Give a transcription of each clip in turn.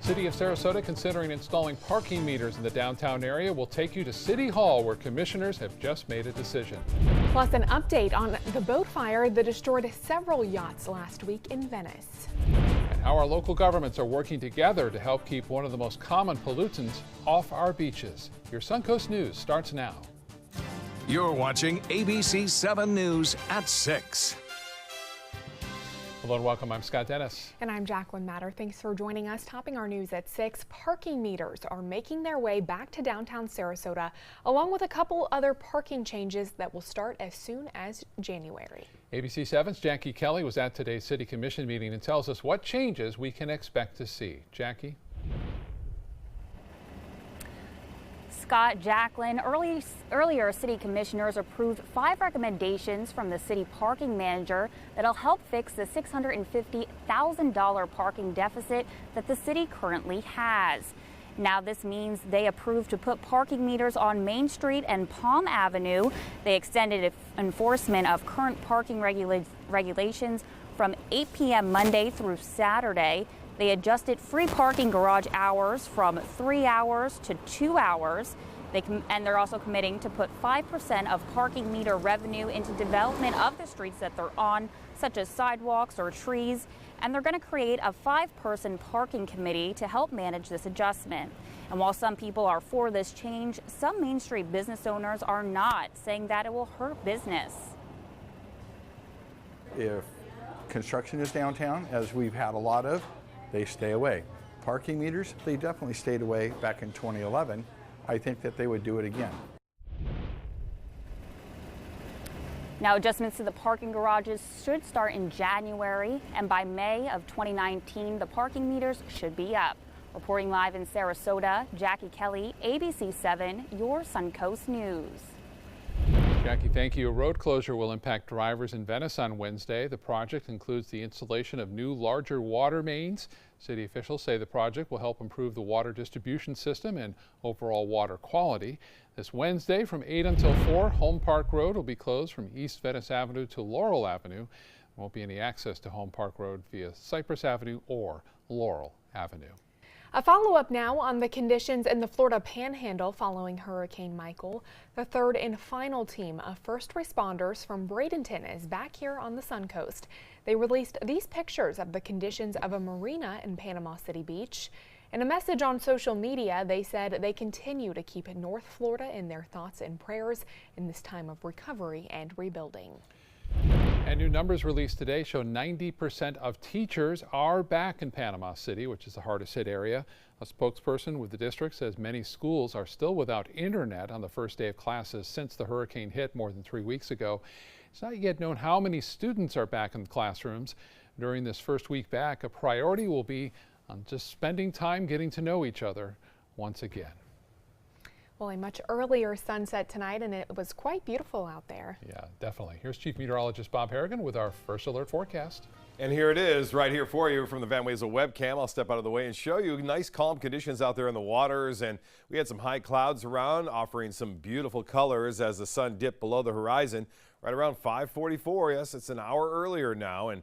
City of Sarasota considering installing parking meters in the downtown area. We'll take you to City Hall, where commissioners have just made a decision. Plus an update on the boat fire that destroyed several yachts last week in Venice. And how our local governments are working together to help keep one of the most common pollutants off our beaches. Your Suncoast News starts now. You're watching ABC7 News at 6. Hello and welcome. I'm Scott Dennis. And I'm Jacqueline Matter. Thanks for joining us. Topping our news at 6, parking meters are making their way back to downtown Sarasota, along with a couple other parking changes that will start as soon as January. ABC7's Jackie Kelly was at today's City Commission meeting and tells us what changes we can expect to see. Jackie? Scott, Jacqueline, earlier city commissioners approved 5 recommendations from the city parking manager that'll help fix the $650,000 parking deficit that the city currently has. Now this means they approved to put parking meters on Main Street and Palm Avenue. They extended enforcement of current parking regulations from 8 p.m. Monday through Saturday. They adjusted free parking garage hours from 3 hours to 2 hours. And they're also committing to put 5% of parking meter revenue into development of the streets that they're on, such as sidewalks or trees. And they're going to create a 5-person parking committee to help manage this adjustment. And while some people are for this change, some Main Street business owners are not, saying that it will hurt business. If construction is downtown, as we've had a lot of, they stay away. Parking meters, they definitely stayed away back in 2011. I think that they would do it again. Now, adjustments to the parking garages should start in January, and by May of 2019, the parking meters should be up. Reporting live in Sarasota, Jackie Kelly, ABC7, your Suncoast News. Jackie, thank you. A road closure will impact drivers in Venice on Wednesday. The project includes the installation of new, larger water mains. City officials say the project will help improve the water distribution system and overall water quality. This Wednesday from 8 until 4, Home Park Road will be closed from East Venice Avenue to Laurel Avenue. There won't be any access to Home Park Road via Cypress Avenue or Laurel Avenue. A follow-up now on the conditions in the Florida Panhandle following Hurricane Michael. The third and final team of first responders from Bradenton is back here on the Suncoast. They released these pictures of the conditions of a marina in Panama City Beach. In a message on social media, they said they continue to keep North Florida in their thoughts and prayers in this time of recovery and rebuilding. And new numbers released today show 90% of teachers are back in Panama City, which is the hardest hit area. A spokesperson with the district says many schools are still without internet on the first day of classes since the hurricane hit more than 3 weeks ago. It's not yet known how many students are back in the classrooms. During this first week back, a priority will be on just spending time getting to know each other once again. Well, a much earlier sunset tonight, and it was quite beautiful out there. Yeah, definitely. Here's Chief Meteorologist Bob Harrigan with our first alert forecast. And here it is right here for you from the Van Wezel webcam. I'll step out of the way and show you nice calm conditions out there in the waters. And we had some high clouds around, offering some beautiful colors as the sun dipped below the horizon right around 5:44. Yes, it's an hour earlier now. And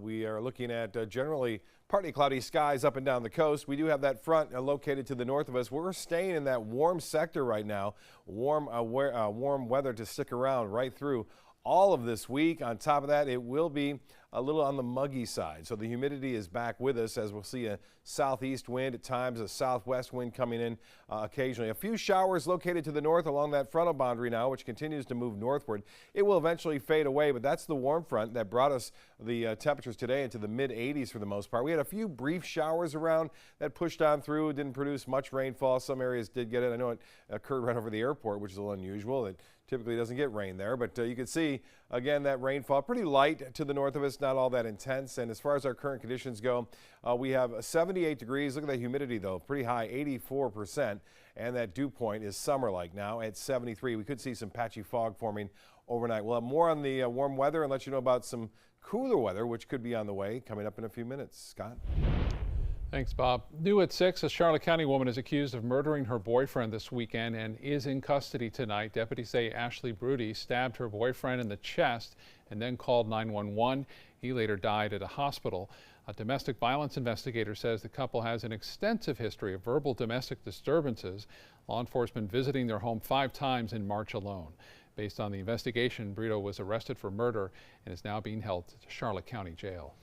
we are looking at generally partly cloudy skies up and down the coast. We do have that front located to the north of us. We're staying in that warm sector right now. Warm weather to stick around right through all of this week. On top of that, it will be a little on the muggy side. So the humidity is back with us as we'll see a southeast wind at times, a southwest wind coming in occasionally. A few showers located to the north along that frontal boundary now, which continues to move northward. It will eventually fade away, but that's the warm front that brought us the temperatures today into the mid 80s for the most part. We had a few brief showers around that pushed on through, didn't produce much rainfall. Some areas did get it. I know it occurred right over the airport, which is a little unusual. It typically doesn't get rain there, but you can see again that rainfall pretty light to the north of us, not all that intense. And as far as our current conditions go, we have 78 degrees. Look at that humidity though, pretty high, 84%, and that dew point is summer-like now at 73. We could see some patchy fog forming overnight. We'll have more on the warm weather and let you know about some cooler weather, which could be on the way coming up in a few minutes. Scott? Thanks, Bob. New at 6, a Charlotte County woman is accused of murdering her boyfriend this weekend and is in custody tonight. Deputies say Ashley Brody stabbed her boyfriend in the chest and then called 911. He later died at a hospital. A domestic violence investigator says the couple has an extensive history of verbal domestic disturbances, law enforcement visiting their home 5 times in March alone. Based on the investigation, Brito was arrested for murder and is now being held at Charlotte County Jail.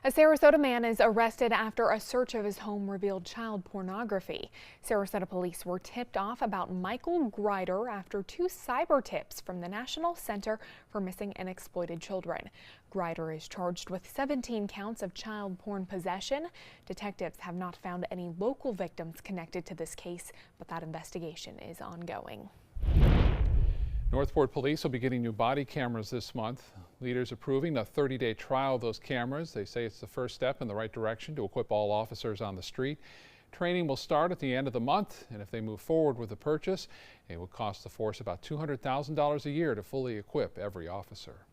A Sarasota man is arrested after a search of his home revealed child pornography. Sarasota police were tipped off about Michael Grider after 2 cyber tips from the National Center for Missing and Exploited Children. Grider is charged with 17 counts of child porn possession. Detectives have not found any local victims connected to this case, but that investigation is ongoing. Northport police will be getting new body cameras this month. Leaders approving a 30-day trial of those cameras. They say it's the first step in the right direction to equip all officers on the street. Training will start at the end of the month, and if they move forward with the purchase, it will cost the force about $200,000 a year to fully equip every officer.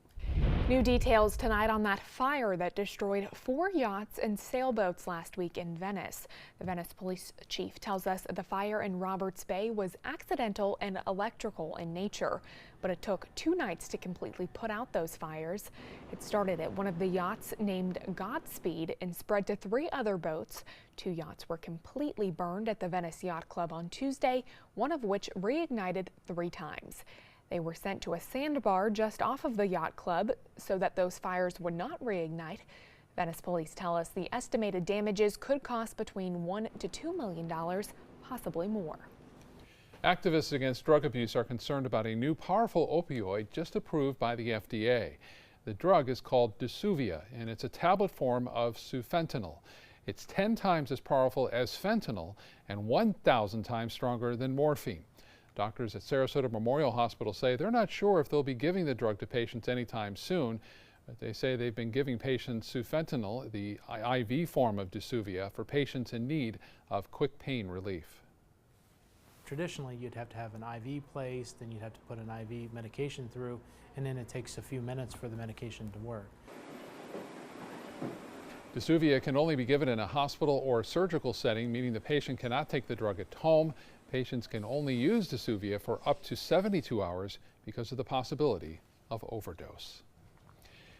New details tonight on that fire that destroyed 4 yachts and sailboats last week in Venice. The Venice police chief tells us the fire in Roberts Bay was accidental and electrical in nature, but it took 2 nights to completely put out those fires. It started at one of the yachts named Godspeed and spread to 3 other boats. 2 yachts were completely burned at the Venice Yacht Club on Tuesday, one of which reignited 3 times. They were sent to a sandbar just off of the yacht club so that those fires would not reignite. Venice police tell us the estimated damages could cost between $1 to $2 million, possibly more. Activists against drug abuse are concerned about a new powerful opioid just approved by the FDA. The drug is called Disuvia, and it's a tablet form of sufentanil. It's 10 times as powerful as fentanyl and 1,000 times stronger than morphine. Doctors at Sarasota Memorial Hospital say they're not sure if they'll be giving the drug to patients anytime soon, but they say they've been giving patients sufentanil, the IV form of Disuvia, for patients in need of quick pain relief. Traditionally, you'd have to have an IV placed, then you'd have to put an IV medication through, and then it takes a few minutes for the medication to work. Disuvia can only be given in a hospital or surgical setting, meaning the patient cannot take the drug at home. Patients can only use Disuvia for up to 72 hours because of the possibility of overdose.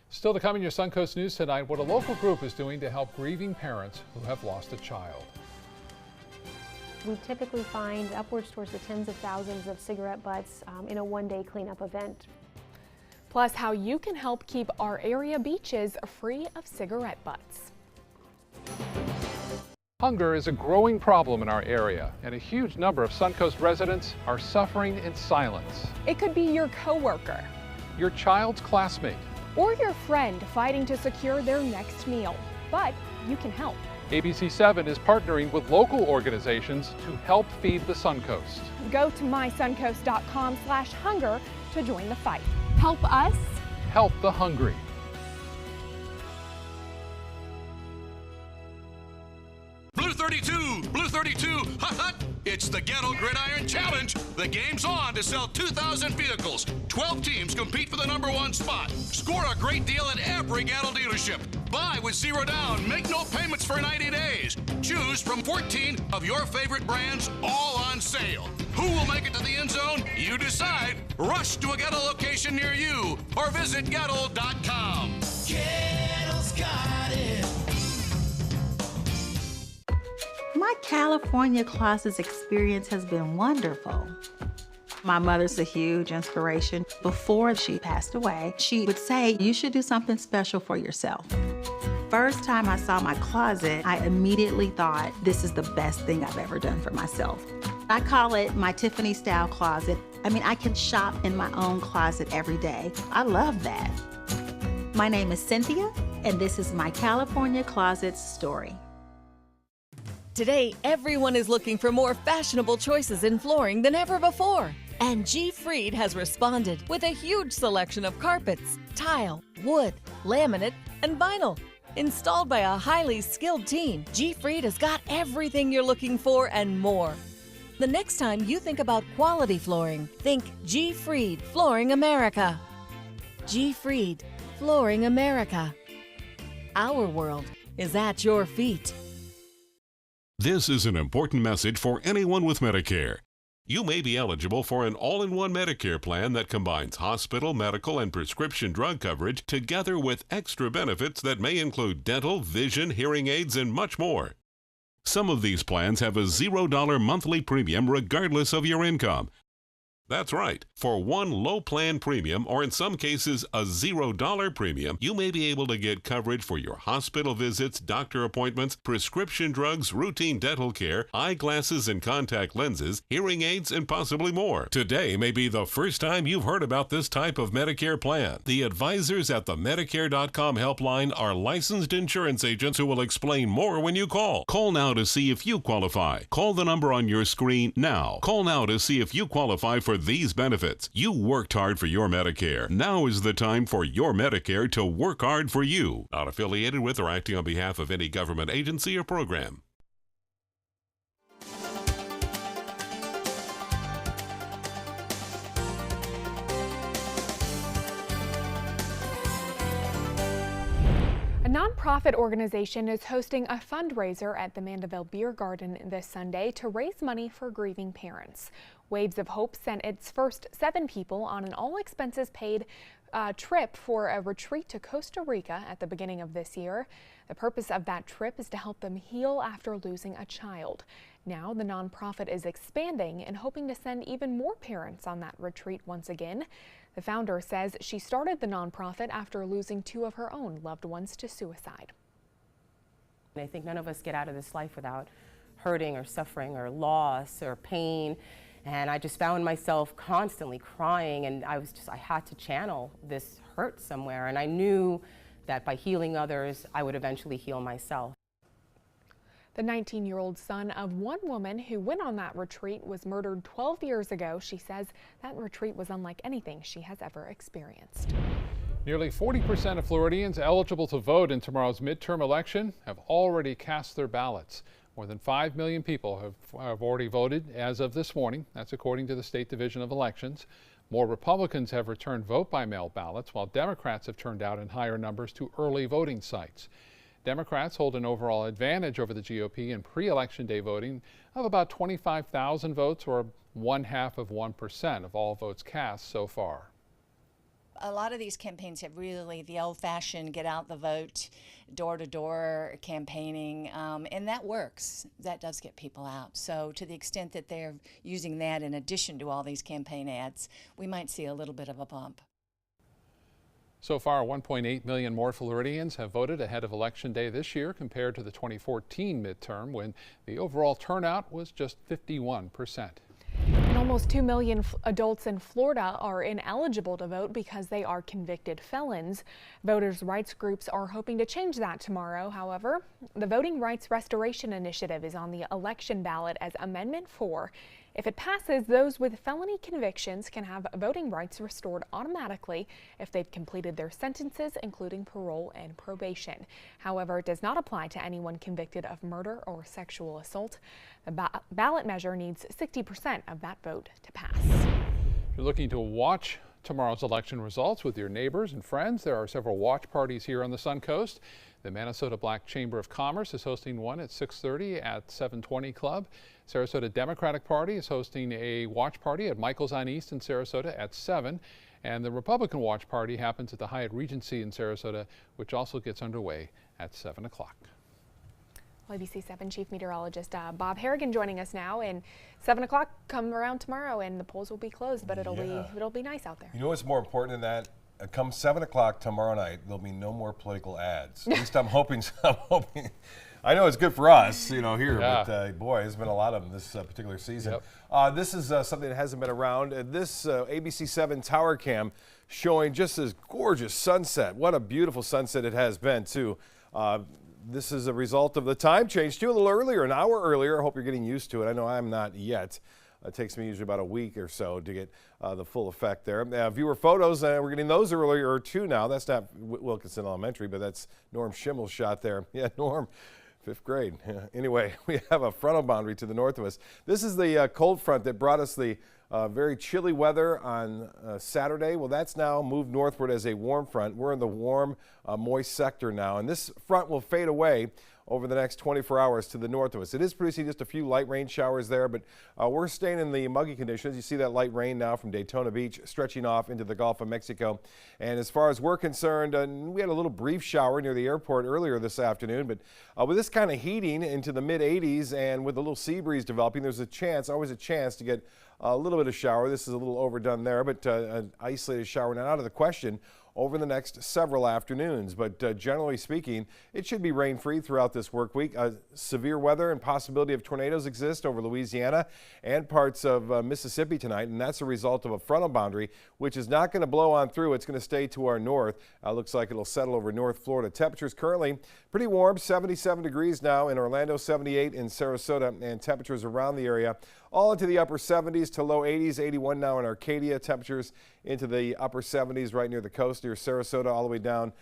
Still to come in your Suncoast News tonight, what a local group is doing to help grieving parents who have lost a child. We typically find upwards towards the tens of thousands of cigarette butts in a one-day cleanup event. Plus, how you can help keep our area beaches free of cigarette butts. Hunger is a growing problem in our area, and a huge number of Suncoast residents are suffering in silence. It could be your coworker, Your child's classmate, or your friend fighting to secure their next meal. But you can help. ABC7 is partnering with local organizations to help feed the Suncoast. Go to mysuncoast.com/hunger to join the fight. Help us. Help the hungry. Blue 32, Blue 32, hot, hot. It's the Ghetto Gridiron Challenge. The game's on to sell 2,000 vehicles. 12 teams compete for the #1 spot. Score a great deal at every Gatto dealership. Buy with 0 down. Make no payments for 90 days. Choose from 14 of your favorite brands, all on sale. Who will make it to the end zone? You decide. Rush to a Gatto location near you or visit Gatto.com. Gatto's got it. My California Closets experience has been wonderful. My mother's a huge inspiration. Before she passed away, she would say, you should do something special for yourself. First time I saw my closet, I immediately thought, this is the best thing I've ever done for myself. I call it my Tiffany style closet. I mean, I can shop in my own closet every day. I love that. My name is Cynthia, and this is my California Closets story. Today, everyone is looking for more fashionable choices in flooring than ever before. And G. Fried has responded with a huge selection of carpets, tile, wood, laminate, and vinyl. Installed by a highly skilled team, G. Fried has got everything you're looking for and more. The next time you think about quality flooring, think G. Fried Flooring America. G. Fried Flooring America. Our world is at your feet. This is an important message for anyone with Medicare. You may be eligible for an all-in-one Medicare plan that combines hospital, medical, and prescription drug coverage together with extra benefits that may include dental, vision, hearing aids, and much more. Some of these plans have a $0 monthly premium regardless of your income. That's right. For one low plan premium, or in some cases a $0 premium, you may be able to get coverage for your hospital visits, doctor appointments, prescription drugs, routine dental care, eyeglasses and contact lenses, hearing aids, and possibly more. Today may be the first time you've heard about this type of Medicare plan. The advisors at the Medicare.com helpline are licensed insurance agents who will explain more when you call. Call now to see if you qualify. Call the number on your screen now. Call now to see if you qualify for these benefits. You worked hard for your Medicare. Now is the time for your Medicare to work hard for you. Not affiliated with or acting on behalf of any government agency or program. A nonprofit organization is hosting a fundraiser at the Mandeville Beer Garden this Sunday to raise money for grieving parents. Waves of Hope sent its first 7 people on an all-expenses-paid trip for a retreat to Costa Rica at the beginning of this year. The purpose of that trip is to help them heal after losing a child. Now the nonprofit is expanding and hoping to send even more parents on that retreat once again. The founder says she started the nonprofit after losing 2 of her own loved ones to suicide. I think none of us get out of this life without hurting or suffering or loss or pain. And I just found myself constantly crying, and I had to channel this hurt somewhere. And I knew that by healing others, I would eventually heal myself. The 19-year-old son of one woman who went on that retreat was murdered 12 years ago. She says that retreat was unlike anything she has ever experienced. Nearly 40% of Floridians eligible to vote in tomorrow's midterm election have already cast their ballots. More than 5 million people have already voted as of this morning. That's according to the State Division of Elections. More Republicans have returned vote-by-mail ballots, while Democrats have turned out in higher numbers to early voting sites. Democrats hold an overall advantage over the GOP in pre-election day voting of about 25,000 votes, or 0.5% of all votes cast so far. A lot of these campaigns have really the old-fashioned get out the vote, door-to-door campaigning, and that works. That does get people out. So to the extent that they're using that in addition to all these campaign ads, we might see a little bit of a bump. So far, 1.8 million more Floridians have voted ahead of Election Day this year compared to the 2014 midterm, when the overall turnout was just 51%. And almost 2 million adults in Florida are ineligible to vote because they are convicted felons. Voters' rights groups are hoping to change that tomorrow. However, the Voting Rights Restoration Initiative is on the election ballot as Amendment 4. If it passes, those with felony convictions can have voting rights restored automatically if they've completed their sentences, including parole and probation. However, it does not apply to anyone convicted of murder or sexual assault. The ballot measure needs 60% of that vote to pass. If you're looking to watch tomorrow's election results with your neighbors and friends, there are several watch parties here on the Sun Coast. The Minnesota Black Chamber of Commerce is hosting one at 6:30 at 720 Club. Sarasota Democratic Party is hosting a watch party at Michael's on East in Sarasota at 7. And the Republican watch party happens at the Hyatt Regency in Sarasota, which also gets underway at 7 o'clock. ABC7 Chief Meteorologist Bob Harrigan joining us now. And 7 o'clock come around tomorrow and the polls will be closed, but it'll be nice out there. You know what's more important than that? Come 7 o'clock tomorrow night, there'll be no more political ads. At least I'm hoping. I know it's good for us, here, but boy, there's been a lot of them this particular season. Yep. This is something that hasn't been around. This ABC7 tower cam showing just this gorgeous sunset. What a beautiful sunset it has been, too. This is a result of the time change, too, a little earlier, an hour earlier. I hope you're getting used to it. I know I'm not yet. It takes me usually about a week or so to get the full effect there. Viewer photos, we're getting those earlier, too, now. That's not Wilkinson Elementary, but that's Norm Schimmel's shot there. Yeah, Norm. 5th grade. Anyway, we have a frontal boundary to the north of us. This is the cold front that brought us the very chilly weather on Saturday. Well, that's now moved northward as a warm front. We're in the warm, moist sector now, and this front will fade away over the next 24 hours to the north of us. It is producing just a few light rain showers there, but we're staying in the muggy conditions. You see that light rain now from Daytona Beach stretching off into the Gulf of Mexico. And as far as we're concerned, we had a little brief shower near the airport earlier this afternoon, but with this kind of heating into the mid-80s and with a little sea breeze developing, there's always a chance to get a little bit of shower. This is a little overdone there, but an isolated shower not out of the question over the next several afternoons. But generally speaking, it should be rain-free throughout this work week. Severe weather and possibility of tornadoes exist over Louisiana and parts of Mississippi tonight, and that's a result of a frontal boundary, which is not going to blow on through. It's going to stay to our north. Looks like it'll settle over North Florida. Temperatures currently pretty warm, 77 degrees now in Orlando, 78 in Sarasota, and temperatures around the area all into the upper 70s to low 80s, 81 now in Arcadia. Temperatures into the upper 70s right near the coast, near Sarasota, all the way down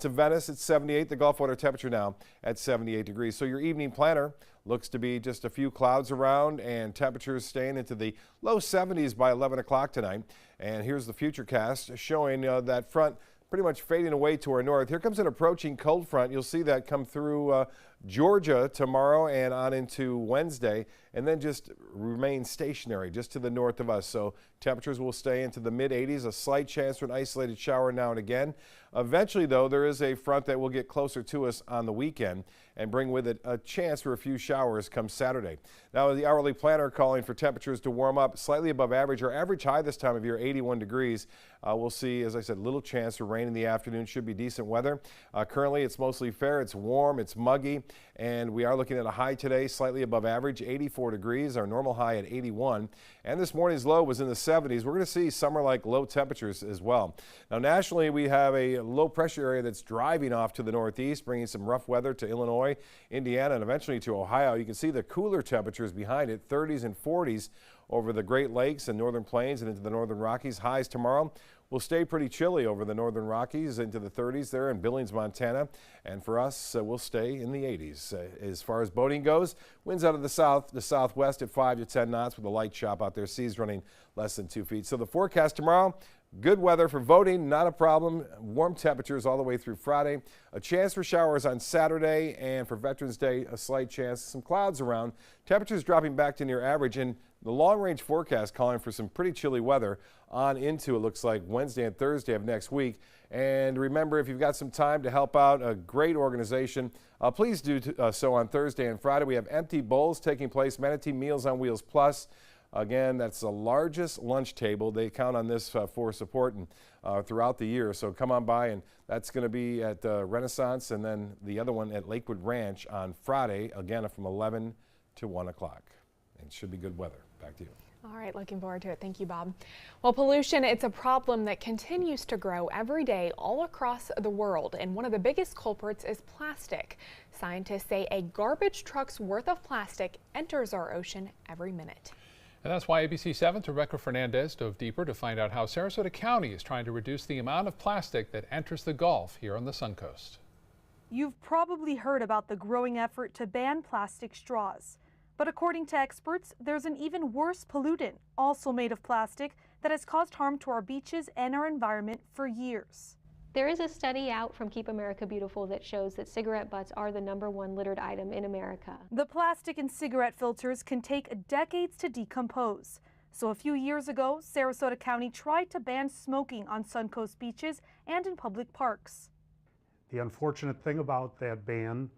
to Venice. It's 78. The Gulf water temperature now at 78 degrees. So your evening planner looks to be just a few clouds around and temperatures staying into the low 70s by 11 o'clock tonight. And here's the futurecast showing that front pretty much fading away to our north. Here comes an approaching cold front. You'll see that come through Georgia tomorrow and on into Wednesday, and then just remain stationary just to the north of us. So temperatures will stay into the mid-80s, a slight chance for an isolated shower now and again. Eventually, though, there is a front that will get closer to us on the weekend and bring with it a chance for a few showers come Saturday. Now, the hourly planner calling for temperatures to warm up slightly above average. Our average high this time of year, 81 degrees. We'll see, as I said, little chance for rain in the afternoon. Should be decent weather. Currently, it's mostly fair. It's warm. It's muggy. And we are looking at a high today, slightly above average, 84 degrees. Our normal high at 81. And this morning's low was in the 70s. We're going to see summer-like low temperatures as well. Now, nationally, we have a low pressure area that's driving off to the northeast, bringing some rough weather to Illinois, Indiana, and eventually to Ohio. You can see the cooler temperatures behind it, 30s and 40s over the Great Lakes and northern plains and into the northern Rockies. Highs tomorrow will stay pretty chilly over the northern Rockies into the 30s there in Billings, Montana. And for us, we'll stay in the 80s. As far as boating goes, winds out of the south to southwest at 5 to 10 knots with a light chop out there. Seas running less than 2 feet. So the forecast tomorrow, good weather for voting, not a problem. Warm temperatures all the way through Friday. A chance for showers on Saturday, and for Veterans Day, a slight chance. Some clouds around. Temperatures dropping back to near average, and the long-range forecast calling for some pretty chilly weather on into, it looks like, Wednesday and Thursday of next week. And remember, if you've got some time to help out a great organization, please do so on Thursday and Friday. We have empty bowls taking place, Manatee Meals on Wheels Plus. Again, that's the largest lunch table. They count on this for support and throughout the year. So come on by, and that's going to be at Renaissance, and then the other one at Lakewood Ranch on Friday, again from 11 to 1 o'clock. And it should be good weather. Back to you. All right, looking forward to it. Thank you, Bob. Well, pollution, it's a problem that continues to grow every day all across the world, and one of the biggest culprits is plastic. Scientists say a garbage truck's worth of plastic enters our ocean every minute. And that's why ABC7's Rebecca Fernandez dove deeper to find out how Sarasota County is trying to reduce the amount of plastic that enters the Gulf here on the Suncoast. You've probably heard about the growing effort to ban plastic straws. But according to experts, there's an even worse pollutant, also made of plastic, that has caused harm to our beaches and our environment for years. There is a study out from Keep America Beautiful that shows that cigarette butts are the #1 littered item in America. The plastic in cigarette filters can take decades to decompose. So a few years ago, Sarasota County tried to ban smoking on Suncoast beaches and in public parks. The unfortunate thing about that ban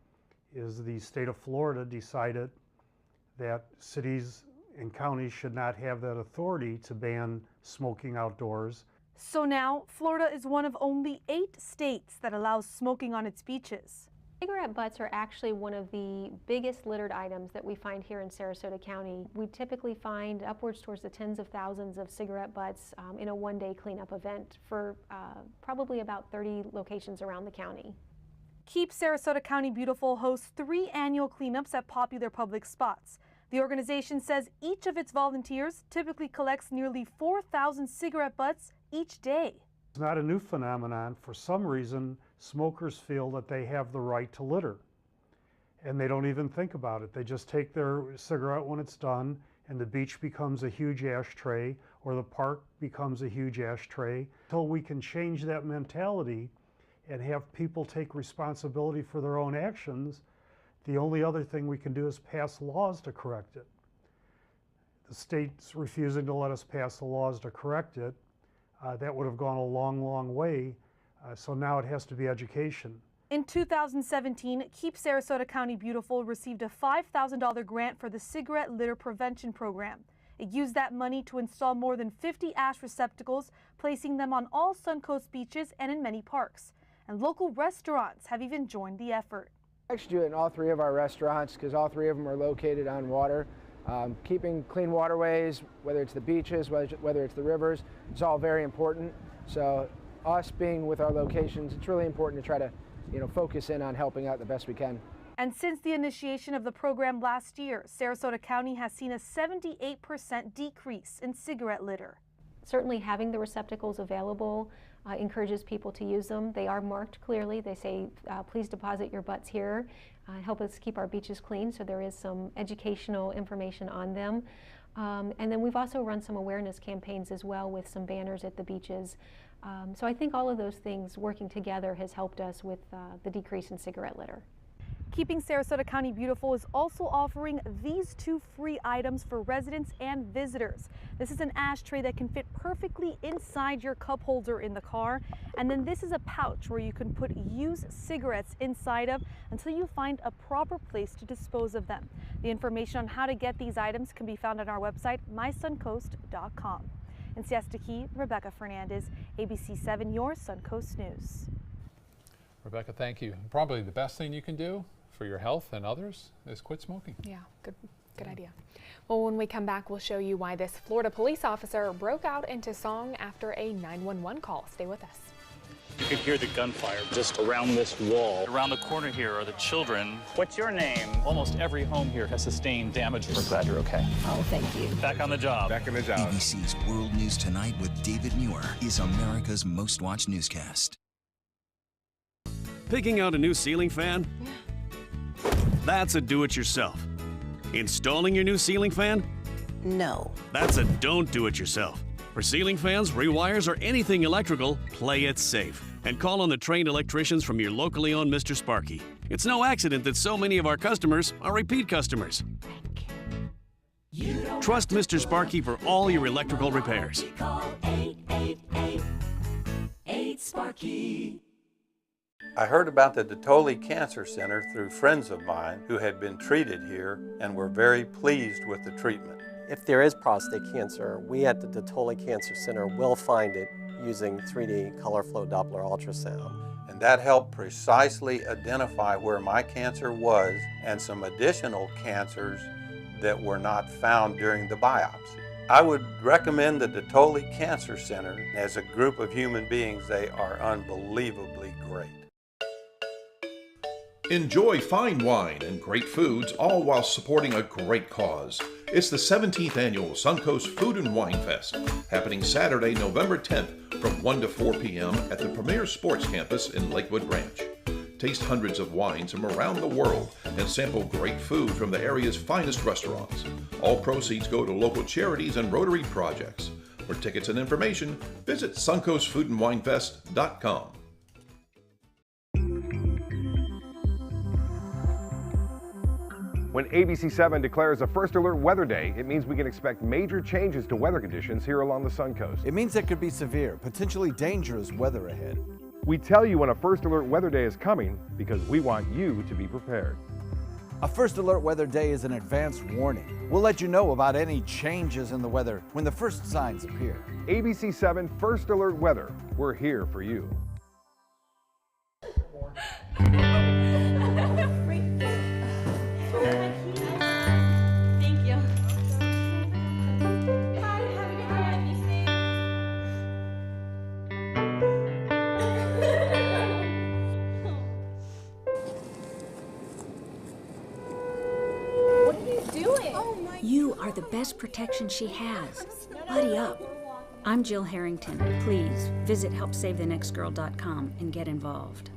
is the state of Florida decided that cities and counties should not have that authority to ban smoking outdoors. So now, Florida is one of only 8 states that allows smoking on its beaches. Cigarette butts are actually one of the biggest littered items that we find here in Sarasota County. We typically find upwards towards the tens of thousands of cigarette butts in a one-day cleanup event for probably about 30 locations around the county. Keep Sarasota County Beautiful hosts 3 annual cleanups at popular public spots. The organization says each of its volunteers typically collects nearly 4,000 cigarette butts each day. It's not a new phenomenon. For some reason, smokers feel that they have the right to litter, and they don't even think about it. They just take their cigarette when it's done, and the beach becomes a huge ashtray, or the park becomes a huge ashtray. Until we can change that mentality and have people take responsibility for their own actions, The only other thing we can do is pass laws to correct it. The state's refusing to let us pass the laws to correct it. That would have gone a long, long way. So now it has to be education. In 2017, Keep Sarasota County Beautiful received a $5,000 grant for the cigarette litter prevention program. It used that money to install more than 50 ash receptacles, placing them on all Suncoast beaches and in many parks. And local restaurants have even joined the effort. I actually do it in all 3 of our restaurants because all 3 of them are located on water. Keeping clean waterways, whether it's the beaches, whether it's the rivers, it's all very important. So us being with our locations, it's really important to try to focus in on helping out the best we can. And since the initiation of the program last year, Sarasota County has seen a 78% decrease in cigarette litter. Certainly having the receptacles available encourages people to use them. They are marked clearly. They say, please deposit your butts here. Help us keep our beaches clean, so there is some educational information on them. And then we've also run some awareness campaigns as well with some banners at the beaches. So I think all of those things working together has helped us with the decrease in cigarette litter. Keeping Sarasota County Beautiful is also offering these 2 free items for residents and visitors. This is an ashtray that can fit perfectly inside your cup holder in the car. And then this is a pouch where you can put used cigarettes inside of until you find a proper place to dispose of them. The information on how to get these items can be found on our website, mysuncoast.com. In Siesta Key, Rebecca Fernandez, ABC7, your Suncoast News. Rebecca, thank you. Probably the best thing you can do for your health and others is quit smoking. Yeah, good idea. Well, when we come back, we'll show you why this Florida police officer broke out into song after a 911 call. Stay with us. You can hear the gunfire just around this wall. Around the corner here are the children. What's your name? Almost every home here has sustained damage. We're glad you're okay. Oh, thank you. Back on the job. Back on the job. ABC's World News Tonight with David Muir is America's most watched newscast. Picking out a new ceiling fan? That's a do-it-yourself. Installing your new ceiling fan? No. That's a don't do-it-yourself. For ceiling fans, rewires, or anything electrical, play it safe. And call on the trained electricians from your locally owned Mr. Sparky. It's no accident that so many of our customers are repeat customers. Trust Mr. Sparky for all your electrical repairs. Call 888-8-SPARKY. I heard about the Detoli Cancer Center through friends of mine who had been treated here and were very pleased with the treatment. If there is prostate cancer, we at the Detoli Cancer Center will find it using 3D color flow Doppler ultrasound. And that helped precisely identify where my cancer was and some additional cancers that were not found during the biopsy. I would recommend the Detoli Cancer Center. As a group of human beings, they are unbelievably great. Enjoy fine wine and great foods, all while supporting a great cause. It's the 17th annual Suncoast Food and Wine Fest, happening Saturday, November 10th from 1 to 4 p.m. at the Premier Sports Campus in Lakewood Ranch. Taste hundreds of wines from around the world and sample great food from the area's finest restaurants. All proceeds go to local charities and Rotary projects. For tickets and information, visit suncoastfoodandwinefest.com. When ABC7 declares a first alert weather day, it means we can expect major changes to weather conditions here along the Suncoast. It means there could be severe, potentially dangerous weather ahead. We tell you when a first alert weather day is coming because we want you to be prepared. A first alert weather day is an advance warning. We'll let you know about any changes in the weather when the first signs appear. ABC7 First Alert Weather. We're here for you. You are the best protection she has. Buddy up. I'm Jill Harrington. Please visit helpsavethenextgirl.com and get involved.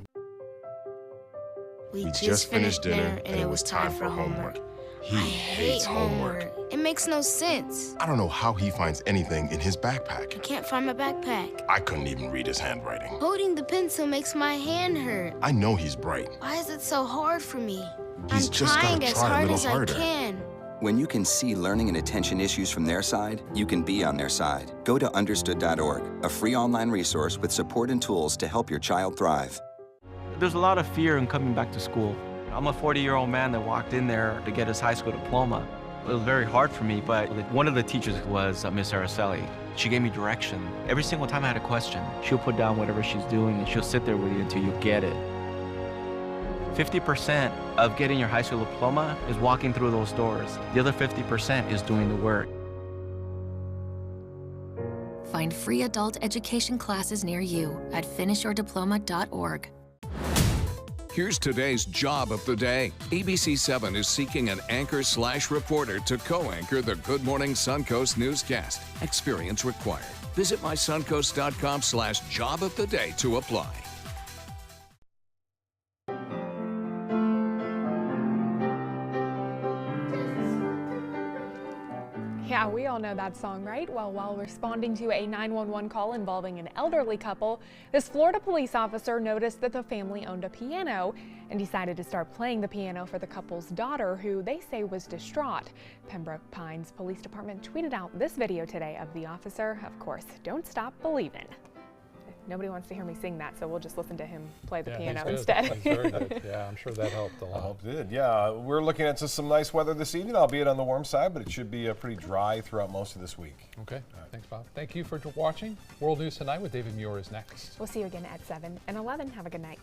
We just finished dinner and it was time for homework. He hates homework. It makes no sense. I don't know how he finds anything in his backpack. I can't find my backpack. I couldn't even read his handwriting. Holding the pencil makes my hand hurt. I know he's bright. Why is it so hard for me? I'm trying as hard as I can. When you can see learning and attention issues from their side, you can be on their side. Go to understood.org, a free online resource with support and tools to help your child thrive. There's a lot of fear in coming back to school. I'm a 40-year-old man that walked in there to get his high school diploma. It was very hard for me, but one of the teachers was Miss Araceli. She gave me direction. Every single time I had a question, she'll put down whatever she's doing and she'll sit there with you until you get it. 50% of getting your high school diploma is walking through those doors. The other 50% is doing the work. Find free adult education classes near you at finishyourdiploma.org. Here's today's job of the day. ABC7 is seeking an anchor/reporter to co-anchor the Good Morning Suncoast newscast. Experience required. Visit mysuncoast.com/job-of-the-day to apply. Yeah, we all know that song, right? Well, while responding to a 911 call involving an elderly couple, this Florida police officer noticed that the family owned a piano and decided to start playing the piano for the couple's daughter, who they say was distraught. Pembroke Pines Police Department tweeted out this video today of the officer. Of course, don't stop believing. Nobody wants to hear me sing that, so we'll just listen to him play the piano instead. He's very good. Yeah, I'm sure that helped a lot. I hope it did. Yeah, we're looking at some nice weather this evening, albeit on the warm side, but it should be pretty dry throughout most of this week. Okay, thanks, Bob. Thank you for watching. World News Tonight with David Muir is next. We'll see you again at 7 and 11. Have a good night.